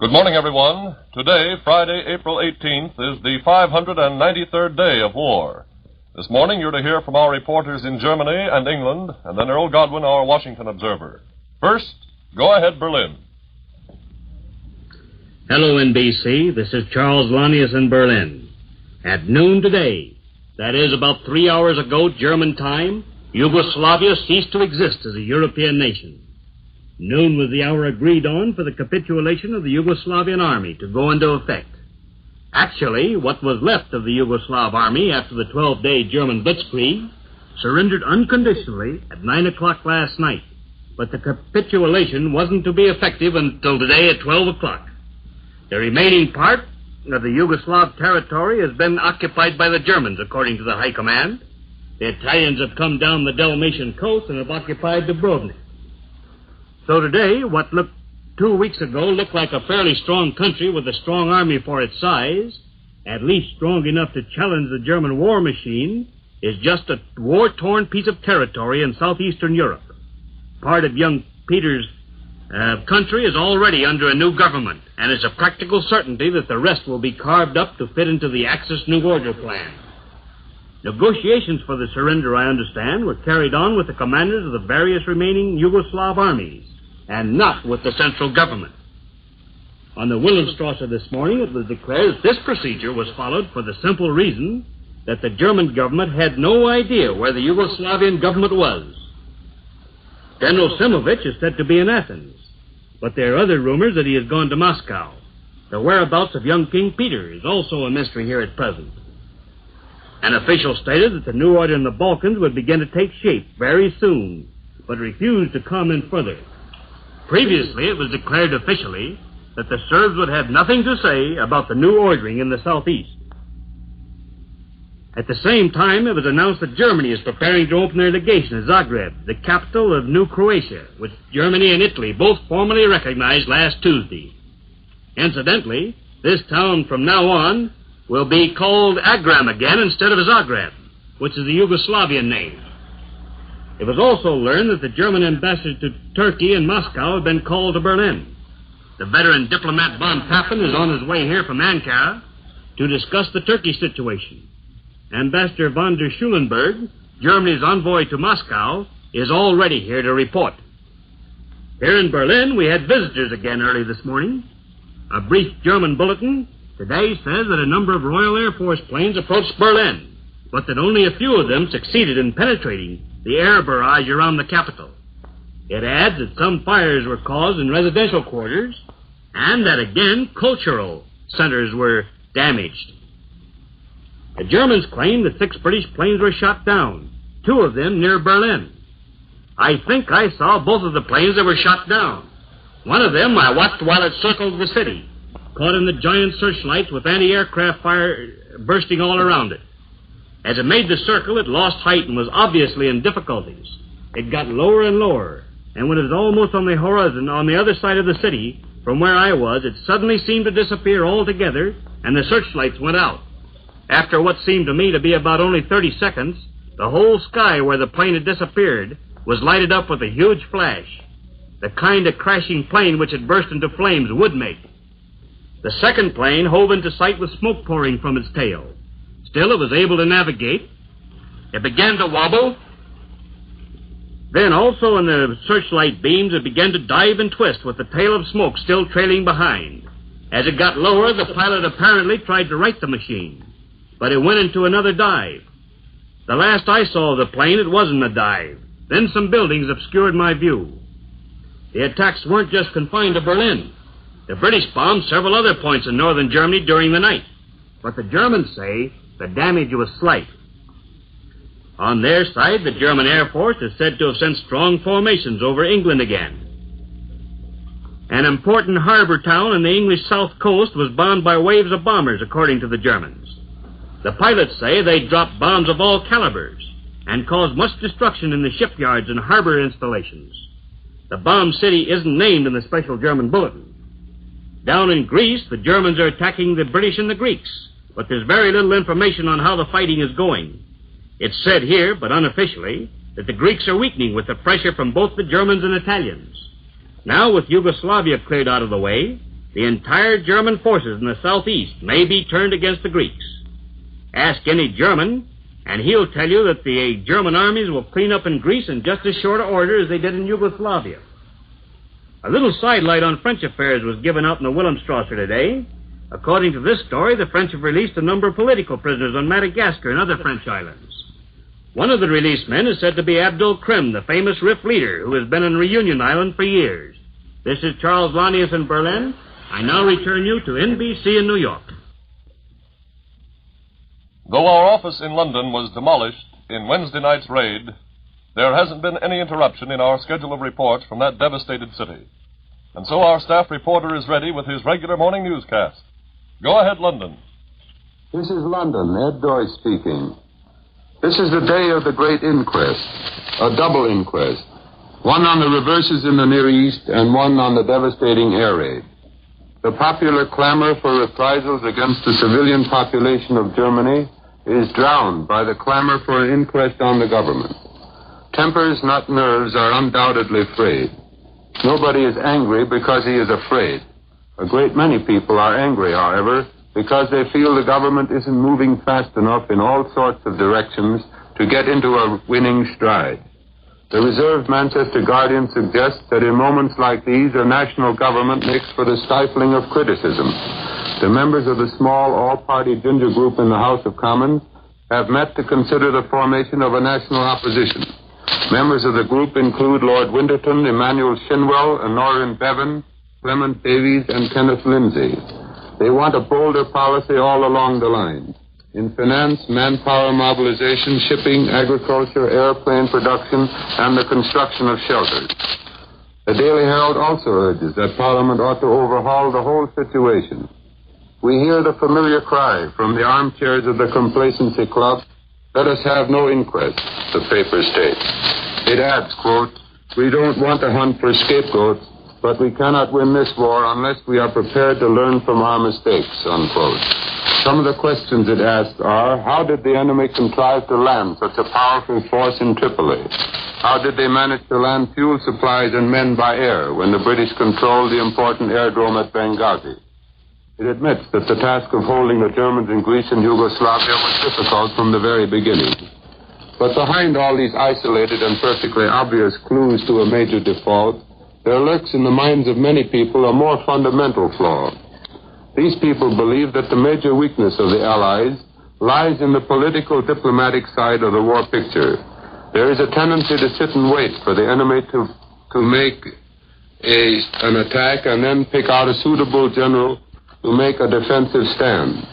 Good morning, everyone. Today, Friday, April 18th, is the 593rd day of war. This morning, you're to hear from our reporters in Germany and England, and then Earl Godwin, our Washington observer. First, go ahead, Berlin. Hello, NBC. This is Charles Lanius in Berlin. At noon today, that is about 3 hours ago, German time, Yugoslavia ceased to exist as a European nation. Noon was the hour agreed on for the capitulation of the Yugoslavian army to go into effect. Actually, what was left of the Yugoslav army after the 12-day German blitzkrieg surrendered unconditionally at 9 o'clock last night. But the capitulation wasn't to be effective until today at 12 o'clock. The remaining part of the Yugoslav territory has been occupied by the Germans, according to the High Command. The Italians have come down the Dalmatian coast and have occupied Dubrovnik. So today, what looked 2 weeks ago looked like a fairly strong country with a strong army for its size, at least strong enough to challenge the German war machine, is just a war-torn piece of territory in southeastern Europe. Part of young Peter's country is already under a new government, and it's a practical certainty that the rest will be carved up to fit into the Axis New Order plan. Negotiations for the surrender, I understand, were carried on with the commanders of the various remaining Yugoslav armies, and not with the central government. On the Wilhelmstrasse this morning, it was declared that this procedure was followed for the simple reason that the German government had no idea where the Yugoslavian government was. General Simovic is said to be in Athens, but there are other rumors that he has gone to Moscow. The whereabouts of young King Peter is also a mystery here at present. An official stated that the new order in the Balkans would begin to take shape very soon, but refused to comment further. Previously, it was declared officially that the Serbs would have nothing to say about the new ordering in the southeast. At the same time, it was announced that Germany is preparing to open their legation in Zagreb, the capital of New Croatia, which Germany and Italy both formally recognized last Tuesday. Incidentally, this town from now on will be called Agram again instead of Zagreb, which is the Yugoslavian name. It was also learned that the German ambassador to Turkey in Moscow had been called to Berlin. The veteran diplomat von Papen is on his way here from Ankara to discuss the Turkey situation. Ambassador von der Schulenburg, Germany's envoy to Moscow, is already here to report. Here in Berlin, we had visitors again early this morning. A brief German bulletin today says that a number of Royal Air Force planes approached Berlin, but that only a few of them succeeded in penetrating the air barrage around the capital. It adds that some fires were caused in residential quarters and that, again, cultural centers were damaged. The Germans claim that 6 British planes were shot down, 2 of them near Berlin. I think I saw both of the planes that were shot down. One of them I watched while it circled the city, caught in the giant searchlights with anti-aircraft fire bursting all around it. As it made the circle, it lost height and was obviously in difficulties. It got lower and lower, and when it was almost on the horizon on the other side of the city, from where I was, it suddenly seemed to disappear altogether, and the searchlights went out. After what seemed to me to be about only 30 seconds, the whole sky where the plane had disappeared was lighted up with a huge flash, the kind of crashing plane which had burst into flames would make. The second plane hove into sight with smoke pouring from its tail. Still, it was able to navigate. It began to wobble. Then, also in the searchlight beams, it began to dive and twist with the tail of smoke still trailing behind. As it got lower, the pilot apparently tried to right the machine, but it went into another dive. The last I saw of the plane, it wasn't a dive. Then some buildings obscured my view. The attacks weren't just confined to Berlin. The British bombed several other points in northern Germany during the night, but the Germans say the damage was slight. On their side, the German Air Force is said to have sent strong formations over England again. An important harbor town on the English south coast was bombed by waves of bombers, according to the Germans. The pilots say they dropped bombs of all calibers and caused much destruction in the shipyards and harbor installations. The bombed city isn't named in the special German bulletin. Down in Greece, the Germans are attacking the British and the Greeks, but there's very little information on how the fighting is going. It's said here, but unofficially, that the Greeks are weakening with the pressure from both the Germans and Italians. Now, with Yugoslavia cleared out of the way, the entire German forces in the southeast may be turned against the Greeks. Ask any German, and he'll tell you that the German armies will clean up in Greece in just as short order as they did in Yugoslavia. A little sidelight on French affairs was given out in the Wilhelmstrasse today. According to this story, the French have released a number of political prisoners on Madagascar and other French islands. One of the released men is said to be Abdul Krim, the famous Rif leader, who has been on Reunion Island for years. This is Charles Lanius in Berlin. I now return you to NBC in New York. Though our office in London was demolished in Wednesday night's raid, there hasn't been any interruption in our schedule of reports from that devastated city. And so our staff reporter is ready with his regular morning newscast. Go ahead, London. This is London, Ed Doyce speaking. This is the day of the great inquest, a double inquest, one on the reverses in the Near East and one on the devastating air raid. The popular clamor for reprisals against the civilian population of Germany is drowned by the clamor for an inquest on the government. Tempers, not nerves, are undoubtedly frayed. Nobody is angry because he is afraid. A great many people are angry, however, because they feel the government isn't moving fast enough in all sorts of directions to get into a winning stride. The reserved Manchester Guardian suggests that in moments like these, a national government makes for the stifling of criticism. The members of the small all-party ginger group in the House of Commons have met to consider the formation of a national opposition. Members of the group include Lord Winterton, Emmanuel Shinwell, Honorin Bevan, Clement Davies, and Kenneth Lindsay. They want a bolder policy all along the line. In finance, manpower mobilization, shipping, agriculture, airplane production, and the construction of shelters. The Daily Herald also urges that Parliament ought to overhaul the whole situation. We hear the familiar cry from the armchairs of the Complacency Club, "Let us have no inquest," the paper states. It adds, quote, "We don't want to hunt for scapegoats, but we cannot win this war unless we are prepared to learn from our mistakes," unquote. Some of the questions it asks are, how did the enemy contrive to land such a powerful force in Tripoli? How did they manage to land fuel supplies and men by air when the British controlled the important aerodrome at Benghazi? It admits that the task of holding the Germans in Greece and Yugoslavia was difficult from the very beginning. But behind all these isolated and perfectly obvious clues to a major default, there lurks in the minds of many people a more fundamental flaw. These people believe that the major weakness of the Allies lies in the political diplomatic side of the war picture. There is a tendency to sit and wait for the enemy to make an attack and then pick out a suitable general to make a defensive stand.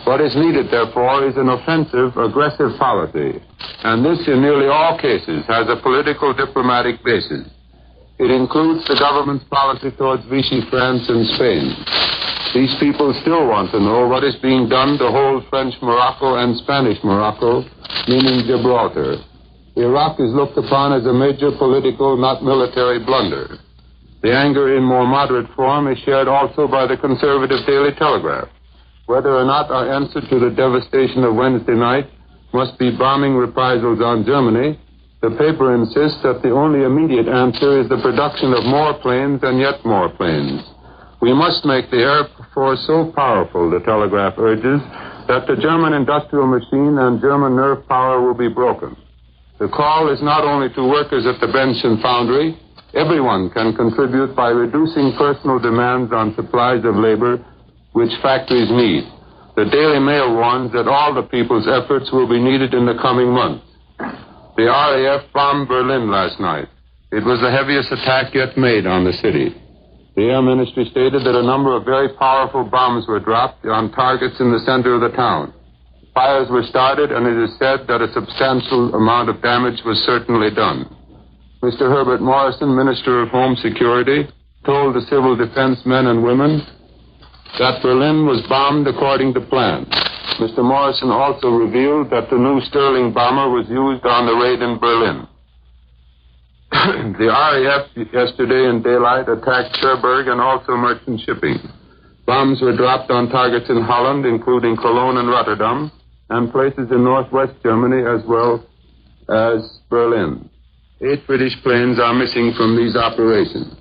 What is needed, therefore, is an offensive, aggressive policy. And this, in nearly all cases, has a political diplomatic basis. It includes the government's policy towards Vichy France and Spain. These people still want to know what is being done to hold French Morocco and Spanish Morocco, meaning Gibraltar. Iraq is looked upon as a major political, not military blunder. The anger in more moderate form is shared also by the conservative Daily Telegraph. Whether or not our answer to the devastation of Wednesday night must be bombing reprisals on Germany, the paper insists that the only immediate answer is the production of more planes and yet more planes. We must make the air force so powerful, the Telegraph urges, that the German industrial machine and German nerve power will be broken. The call is not only to workers at the bench and foundry. Everyone can contribute by reducing personal demands on supplies of labor which factories need. The Daily Mail warns that all the people's efforts will be needed in the coming months. The RAF bombed Berlin last night. It was the heaviest attack yet made on the city. The Air Ministry stated that a number of very powerful bombs were dropped on targets in the center of the town. Fires were started, and it is said that a substantial amount of damage was certainly done. Mr. Herbert Morrison, Minister of Home Security, told the civil defense men and women that Berlin was bombed according to plan. Mr. Morrison also revealed that the new Sterling bomber was used on the raid in Berlin. The RAF yesterday in daylight attacked Cherbourg and also merchant shipping. Bombs were dropped on targets in Holland, including Cologne and Rotterdam, and places in northwest Germany as well as Berlin. 8 British planes are missing from these operations.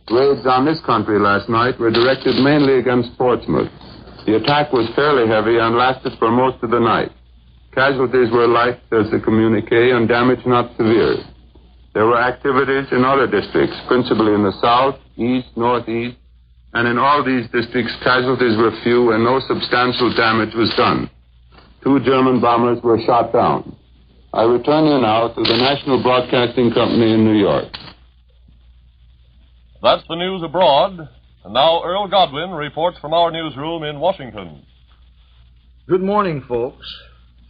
Raids on this country last night were directed mainly against Portsmouth. The attack was fairly heavy and lasted for most of the night. Casualties were light, says the communique, and damage not severe. There were activities in other districts, principally in the south, east, northeast, and in all these districts casualties were few and no substantial damage was done. 2 German bombers were shot down. I return you now to the National Broadcasting Company in New York. That's the news abroad. And now Earl Godwin reports from our newsroom in Washington. Good morning, folks.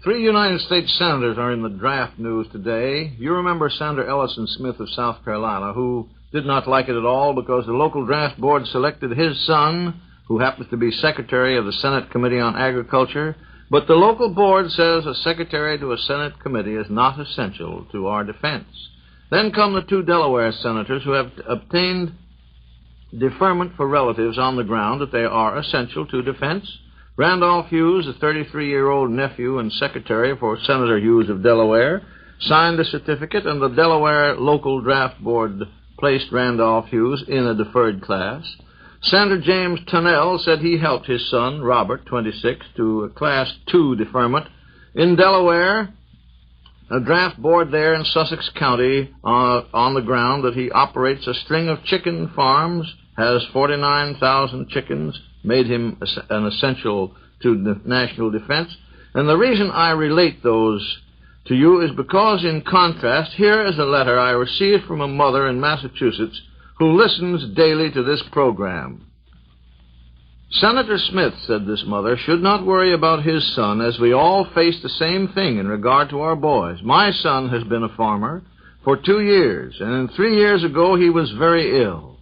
3 United States senators are in the draft news today. You remember Senator Ellison Smith of South Carolina, who did not like it at all because the local draft board selected his son, who happens to be secretary of the Senate Committee on Agriculture. But the local board says a secretary to a Senate committee is not essential to our defense. Then come the 2 Delaware senators who have obtained deferment for relatives on the ground that they are essential to defense. Randolph Hughes, the 33-year-old nephew and secretary for Senator Hughes of Delaware, signed a certificate, and the Delaware local draft board placed Randolph Hughes in a deferred class. Senator James Tunnell said he helped his son, Robert, 26, to a Class 2 deferment. In Delaware, a draft board there in Sussex County on the ground that he operates a string of chicken farms, has 49,000 chickens, made him an essential to the national defense. And the reason I relate those to you is because, in contrast, here is a letter I received from a mother in Massachusetts who listens daily to this program. Senator Smith, said this mother, should not worry about his son, as we all face the same thing in regard to our boys. My son has been a farmer for 2 years, and 3 years ago he was very ill.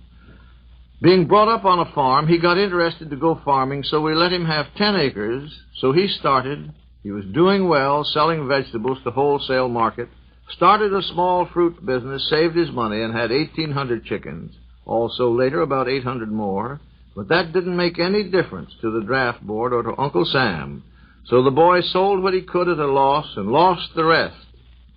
Being brought up on a farm, he got interested to go farming, so we let him have 10 acres. So he started. He was doing well, selling vegetables to wholesale market, started a small fruit business, saved his money, and had 1,800 chickens. Also later, about 800 more. But that didn't make any difference to the draft board or to Uncle Sam. So the boy sold what he could at a loss and lost the rest,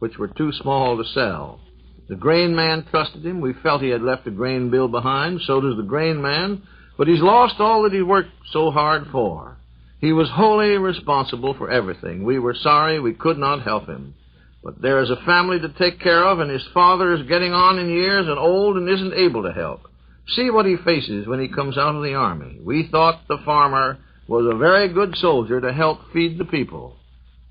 which were too small to sell. The grain man trusted him. We felt he had left a grain bill behind. So does the grain man. But he's lost all that he worked so hard for. He was wholly responsible for everything. We were sorry we could not help him. But there is a family to take care of, and his father is getting on in years and old and isn't able to help. See what he faces when he comes out of the army. We thought the farmer was a very good soldier to help feed the people.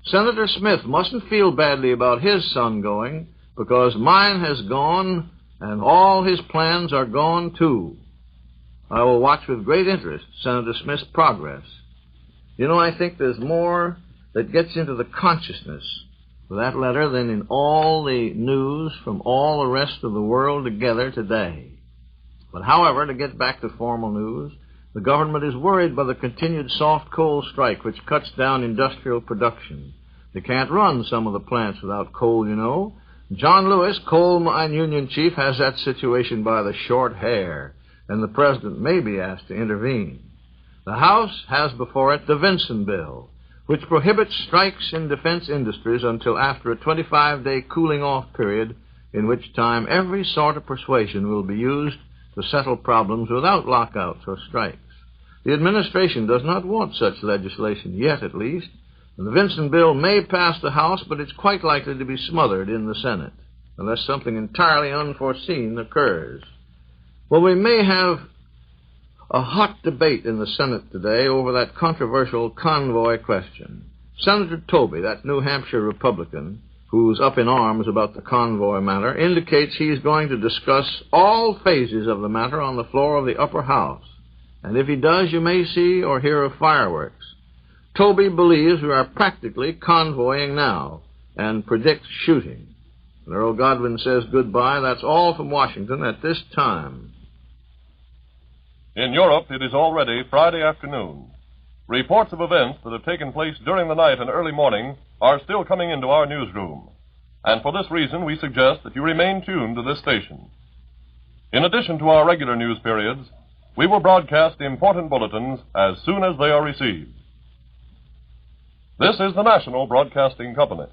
Senator Smith mustn't feel badly about his son going, because mine has gone, and all his plans are gone, too. I will watch with great interest Senator Smith's progress. You know, I think there's more that gets into the consciousness of that letter than in all the news from all the rest of the world together today. But however, to get back to formal news, the government is worried by the continued soft coal strike, which cuts down industrial production. They can't run some of the plants without coal, you know. John Lewis, coal mine union chief, has that situation by the short hair, and the president may be asked to intervene. The House has before it the Vinson Bill, which prohibits strikes in defense industries until after a 25-day cooling-off period, in which time every sort of persuasion will be used to settle problems without lockouts or strikes. The administration does not want such legislation, yet at least. The Vinson Bill may pass the House, but it's quite likely to be smothered in the Senate, unless something entirely unforeseen occurs. Well, we may have a hot debate in the Senate today over that controversial convoy question. Senator Toby, that New Hampshire Republican, who's up in arms about the convoy matter, indicates he's going to discuss all phases of the matter on the floor of the upper house. And if he does, you may see or hear of fireworks. Toby believes we are practically convoying now and predicts shooting. And Earl Godwin says goodbye. That's all from Washington at this time. In Europe, it is already Friday afternoon. Reports of events that have taken place during the night and early morning are still coming into our newsroom. And for this reason, we suggest that you remain tuned to this station. In addition to our regular news periods, we will broadcast important bulletins as soon as they are received. This is the National Broadcasting Company.